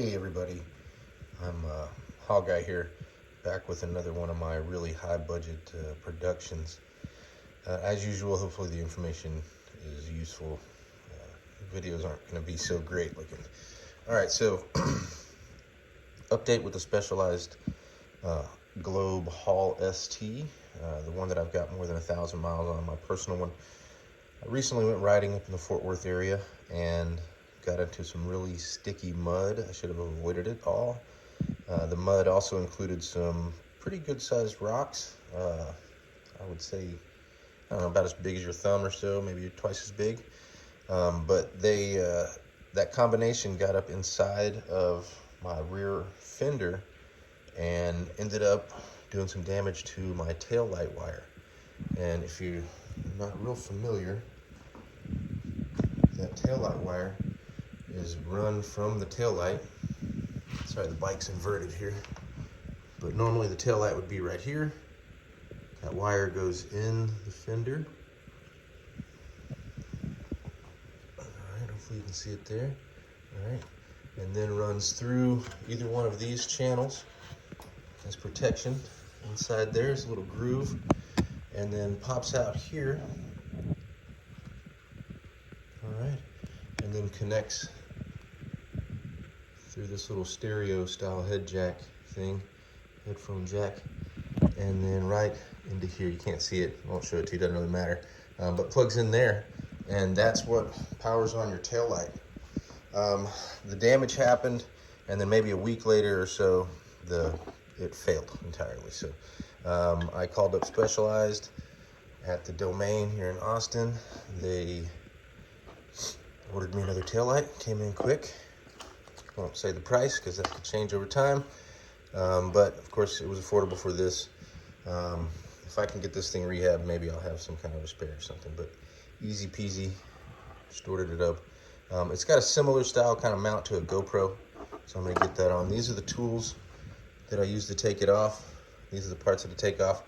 Hey everybody, I'm Hog Guy here, back with another one of my really high budget productions. As usual, hopefully the information is useful. Videos aren't going to be so great looking. Alright, so update with the Specialized Globe Hall ST, the one that I've got more than 1,000 miles on, my personal one. I recently went riding up in the Fort Worth area and got into some really sticky mud. I should have avoided it all. The mud also included some pretty good sized rocks. I would say, I don't know, about as big as your thumb or so, maybe twice as big. But that combination got up inside of my rear fender and ended up doing some damage to my tail light wire. And if you're not real familiar, that tail light wire is run from the tail light. Sorry, the bike's inverted here. But normally the tail light would be right here. That wire goes in the fender. All right, hopefully you can see it there. All right, and then runs through either one of these channels as protection. Inside there's a little groove, and then pops out here. All right, and then connects through this little stereo style head jack thing, headphone jack, and then right into here. You can't see it, I won't show it to you, doesn't really matter, but plugs in there, and that's what powers on your tail light. The damage happened, and then maybe a week later or so, it failed entirely. So I called up Specialized at the Domain here in Austin. They ordered me another tail light, came in quick. Won't say the price because that could change over time, but of course it was affordable for this. If I can get this thing rehabbed, maybe I'll have some kind of a spare or something, but easy peasy, stored it up. It's got a similar style kind of mount to a GoPro, so I'm going to get that on. These are the tools that I use to take it off. These are the parts that I take off,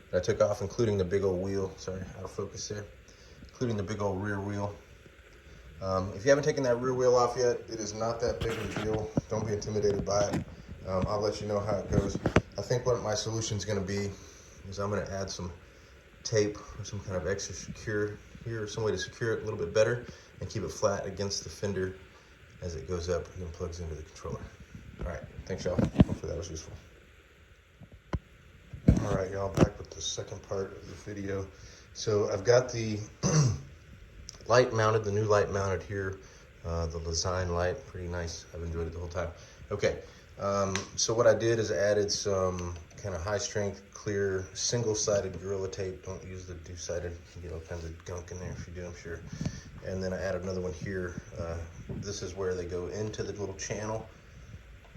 that I took off, including the big old wheel. Sorry, out of focus there. Including the big old rear wheel. If you haven't taken that rear wheel off yet, it is not that big of a deal. Don't be intimidated by it. I'll let you know how it goes. I think what my solution is going to be is I'm going to add some tape or some kind of extra secure here, some way to secure it a little bit better and keep it flat against the fender as it goes up and then plugs into the controller. All right, thanks y'all. Hopefully that was useful. All right, y'all, back with the second part of the video. So I've got the light mounted, the new light mounted here, the Lezyne light, pretty nice. I've enjoyed it the whole time. Okay, so what I did is added some kind of high strength, clear, single-sided Gorilla tape. Don't use the two-sided, you get all kinds of gunk in there if you do, I'm sure. And then I added another one here. This is where they go into the little channel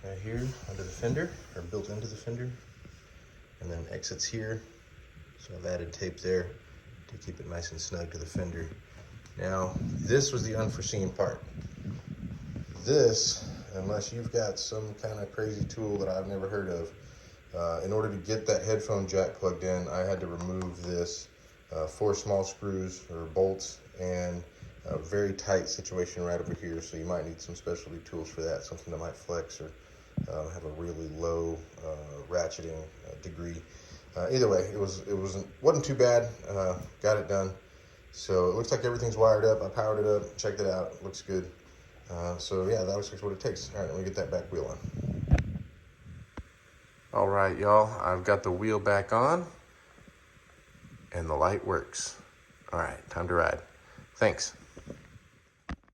right here under the fender, or built into the fender, and then exits here. So I've added tape there to keep it nice and snug to the fender. Now, this was the unforeseen part. This, unless you've got some kind of crazy tool that I've never heard of, in order to get that headphone jack plugged in, I had to remove this 4 small screws or bolts and a very tight situation right over here. So you might need some specialty tools for that, something that might flex or have a really low ratcheting degree. Either way, it wasn't too bad. Got it done. So it looks like everything's wired up. I powered it up, checked it out, it looks good. So yeah, that looks like what it takes. All right, let me get that back wheel on. All right, y'all, I've got the wheel back on and the light works. All right, time to ride. Thanks.